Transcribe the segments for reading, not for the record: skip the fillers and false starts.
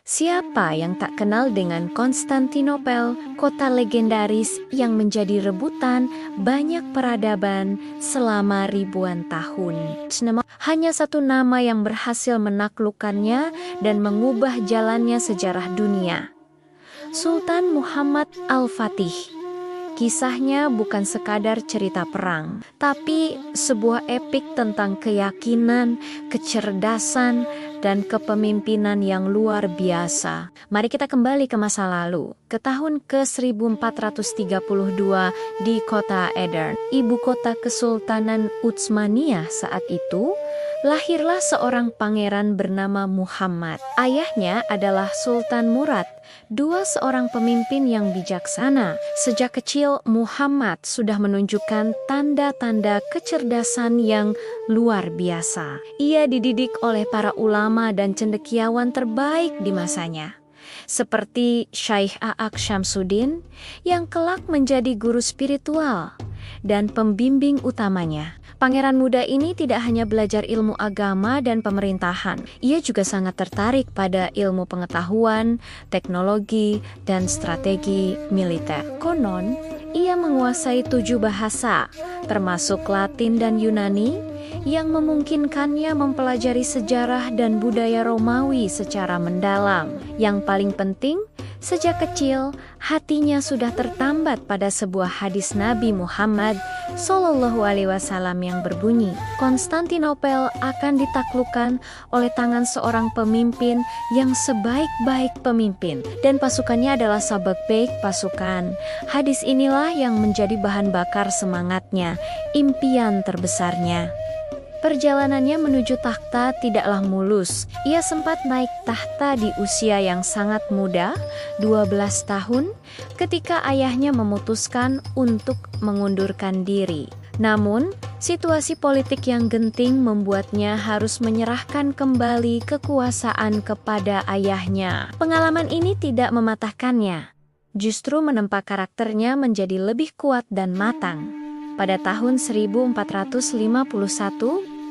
Siapa yang tak kenal dengan Konstantinopel, kota legendaris yang menjadi rebutan banyak peradaban selama ribuan tahun. Hanya satu nama yang berhasil menaklukkannya dan mengubah jalannya sejarah dunia. Sultan Muhammad Al-Fatih. Kisahnya bukan sekadar cerita perang, tapi sebuah epik tentang keyakinan, kecerdasan, dan kepemimpinan yang luar biasa. Mari kita kembali ke masa lalu, ke tahun ke-1432 di kota Edirne, ibu kota Kesultanan Utsmaniyah saat itu. Lahirlah seorang pangeran bernama Muhammad. Ayahnya adalah Sultan Murad, seorang pemimpin yang bijaksana. Sejak kecil, Muhammad sudah menunjukkan tanda-tanda kecerdasan yang luar biasa. Ia dididik oleh para ulama dan cendekiawan terbaik di masanya, seperti Syekh A'aq Syamsuddin yang kelak menjadi guru spiritual dan pembimbing utamanya. Pangeran muda ini tidak hanya belajar ilmu agama dan pemerintahan, ia juga sangat tertarik pada ilmu pengetahuan, teknologi, dan strategi militer. Konon, ia menguasai 7 bahasa, termasuk Latin dan Yunani, yang memungkinkannya mempelajari sejarah dan budaya Romawi secara mendalam. Yang paling penting, sejak kecil, hatinya sudah tertambat pada sebuah hadis Nabi Muhammad SAW yang berbunyi, Konstantinopel akan ditaklukkan oleh tangan seorang pemimpin yang sebaik-baik pemimpin, dan pasukannya adalah sebaik-baik pasukan. Hadis inilah yang menjadi bahan bakar semangatnya, impian terbesarnya. Perjalanannya menuju takhta tidaklah mulus. Ia sempat naik takhta di usia yang sangat muda, 12 tahun, ketika ayahnya memutuskan untuk mengundurkan diri. Namun, situasi politik yang genting membuatnya harus menyerahkan kembali kekuasaan kepada ayahnya. Pengalaman ini tidak mematahkannya, justru menempa karakternya menjadi lebih kuat dan matang. Pada tahun 1451,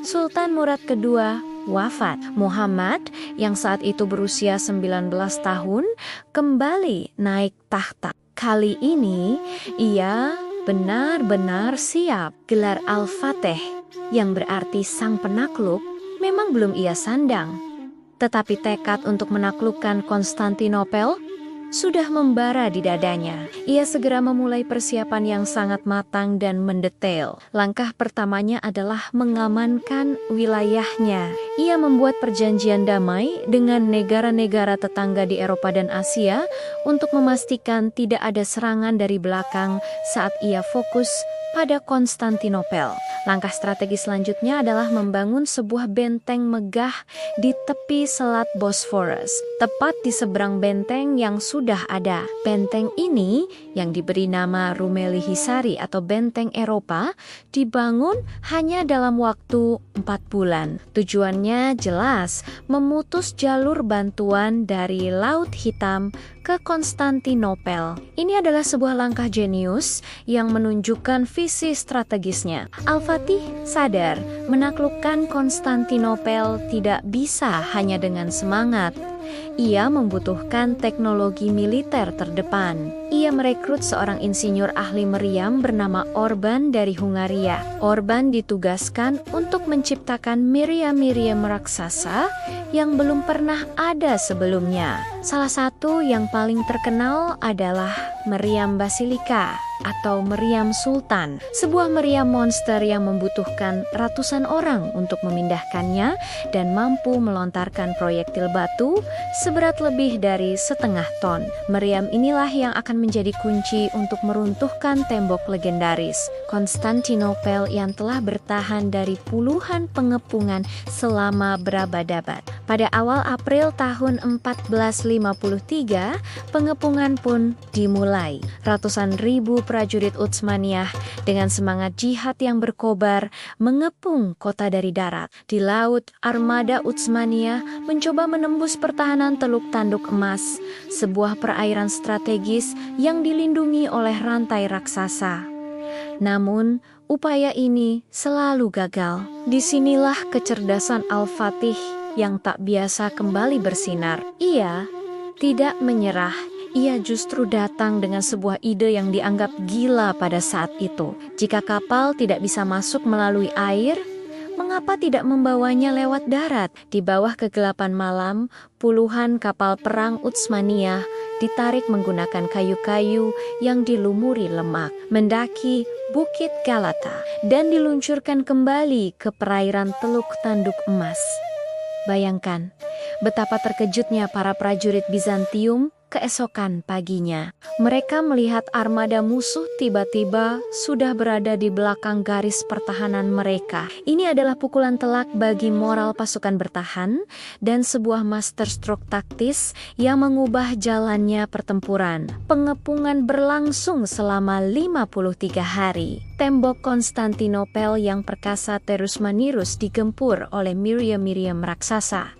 Sultan Murad II wafat. Muhammad, yang saat itu berusia 19 tahun, kembali naik takhta. Kali ini, ia benar-benar siap. Gelar Al-Fatih, yang berarti sang penakluk, memang belum ia sandang. Tetapi tekad untuk menaklukkan Konstantinopel sudah membara di dadanya. Ia segera memulai persiapan yang sangat matang dan mendetail. Langkah pertamanya adalah mengamankan wilayahnya. Ia membuat perjanjian damai dengan negara-negara tetangga di Eropa dan Asia untuk memastikan tidak ada serangan dari belakang saat ia fokus pada Konstantinopel. Langkah strategi selanjutnya adalah membangun sebuah benteng megah di tepi Selat Bosphorus, tepat di seberang benteng yang sudah ada. Benteng ini, yang diberi nama Rumeli Hisari atau Benteng Eropa, dibangun hanya dalam waktu 4 bulan. Tujuannya jelas, memutus jalur bantuan dari Laut Hitam ke Konstantinopel. Ini adalah sebuah langkah jenius yang menunjukkan visi strategisnya. Al-Fatih sadar menaklukkan Konstantinopel tidak bisa hanya dengan semangat. Ia membutuhkan teknologi militer terdepan. Ia merekrut seorang insinyur ahli meriam bernama Orban dari Hungaria. Orban ditugaskan untuk menciptakan meriam-meriam raksasa yang belum pernah ada sebelumnya. Salah satu yang paling terkenal adalah meriam Basilika atau meriam Sultan, sebuah meriam monster yang membutuhkan ratusan orang untuk memindahkannya dan mampu melontarkan proyektil batu seberat lebih dari 0,5 ton. Meriam inilah yang akan menjadi kunci untuk meruntuhkan tembok legendaris Konstantinopel yang telah bertahan dari puluhan pengepungan selama berabad-abad. Pada awal April tahun 1453, pengepungan pun dimulai. Ratusan ribu prajurit Utsmaniyah dengan semangat jihad yang berkobar mengepung kota dari darat. Di laut, armada Utsmaniyah mencoba menembus pertahanan Teluk Tanduk Emas, sebuah perairan strategis yang dilindungi oleh rantai raksasa. Namun, upaya ini selalu gagal. Disinilah kecerdasan Al-Fatih yang tak biasa kembali bersinar. Ia tidak menyerah. Ia justru datang dengan sebuah ide yang dianggap gila pada saat itu. Jika kapal tidak bisa masuk melalui air, mengapa tidak membawanya lewat darat? Di bawah kegelapan malam, puluhan kapal perang Utsmaniyah ditarik menggunakan kayu-kayu yang dilumuri lemak, mendaki Bukit Galata, dan diluncurkan kembali ke perairan Teluk Tanduk Emas. Bayangkan betapa terkejutnya para prajurit Bizantium keesokan paginya. Mereka melihat armada musuh tiba-tiba sudah berada di belakang garis pertahanan mereka. Ini adalah pukulan telak bagi moral pasukan bertahan dan sebuah masterstroke taktis yang mengubah jalannya pertempuran. Pengepungan berlangsung selama 53 hari. Tembok Konstantinopel yang perkasa terus-menerus digempur oleh miriam-miriam raksasa.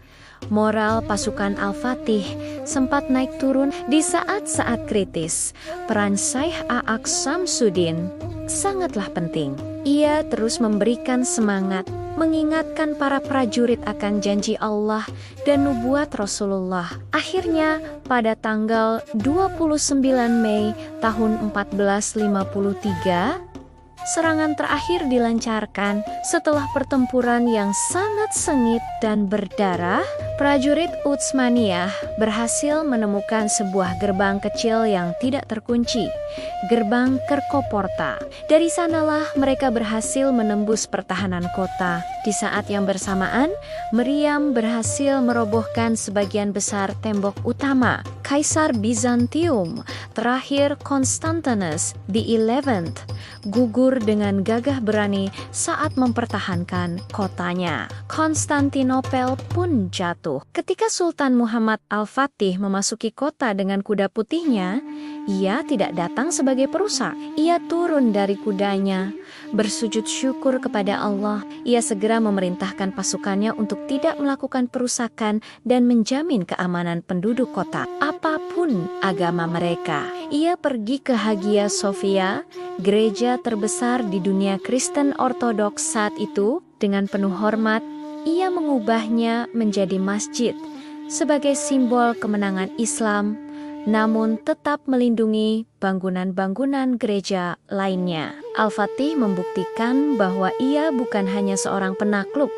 Moral pasukan Al-Fatih sempat naik turun di saat-saat kritis. Peran Syekh A'aq Samsuddin sangatlah penting. Ia terus memberikan semangat, mengingatkan para prajurit akan janji Allah dan nubuat Rasulullah. Akhirnya, pada tanggal 29 Mei tahun 1453, serangan terakhir dilancarkan. Setelah pertempuran yang sangat sengit dan berdarah, prajurit Utsmaniyah berhasil menemukan sebuah gerbang kecil yang tidak terkunci, gerbang Kerkoporta. Dari sanalah mereka berhasil menembus pertahanan kota. Di saat yang bersamaan, Meriam berhasil merobohkan sebagian besar tembok utama. Kaisar Bizantium, terakhir Constantinus the 11th, gugur dengan gagah berani saat mempertahankan kotanya. Konstantinopel pun jatuh. Ketika Sultan Muhammad Al-Fatih memasuki kota dengan kuda putihnya, ia tidak datang sebagai perusak. Ia turun dari kudanya, bersujud syukur kepada Allah. Ia segera memerintahkan pasukannya untuk tidak melakukan perusakan dan menjamin keamanan penduduk kota, apapun agama mereka. Ia pergi ke Hagia Sophia, gereja terbesar di dunia Kristen Ortodoks saat itu. Dengan penuh hormat, ia mengubahnya menjadi masjid sebagai simbol kemenangan Islam, namun tetap melindungi bangunan-bangunan gereja lainnya. Al-Fatih membuktikan bahwa ia bukan hanya seorang penakluk,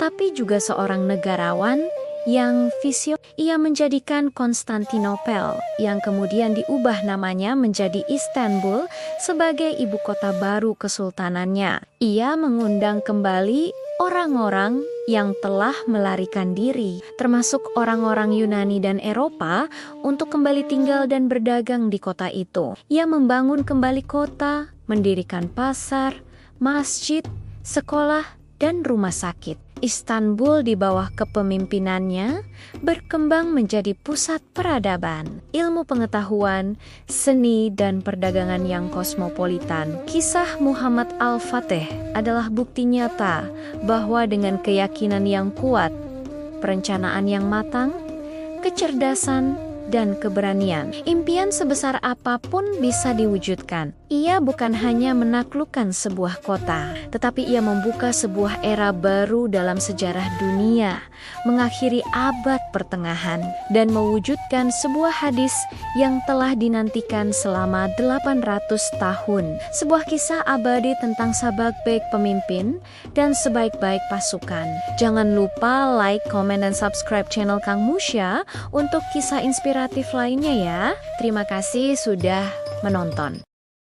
tapi juga seorang negarawan yang visioner. Ia menjadikan Konstantinopel, yang kemudian diubah namanya menjadi Istanbul, sebagai ibu kota baru kesultanannya. Ia mengundang kembali orang-orang yang telah melarikan diri, termasuk orang-orang Yunani dan Eropa, untuk kembali tinggal dan berdagang di kota itu. Ia membangun kembali kota, mendirikan pasar, masjid, sekolah, dan rumah sakit. Istanbul di bawah kepemimpinannya berkembang menjadi pusat peradaban, ilmu pengetahuan, seni, dan perdagangan yang kosmopolitan. Kisah Muhammad Al-Fatih adalah bukti nyata bahwa dengan keyakinan yang kuat, perencanaan yang matang, kecerdasan, dan keberanian, impian sebesar apapun bisa diwujudkan. Ia bukan hanya menaklukkan sebuah kota, tetapi ia membuka sebuah era baru dalam sejarah dunia, mengakhiri abad pertengahan, dan mewujudkan sebuah hadis yang telah dinantikan selama 800 tahun. Sebuah kisah abadi tentang sebaik-baik pemimpin dan sebaik-baik pasukan. Jangan lupa like, komen, dan subscribe channel Kang Musya untuk kisah inspiratif lainnya ya. Terima kasih sudah menonton.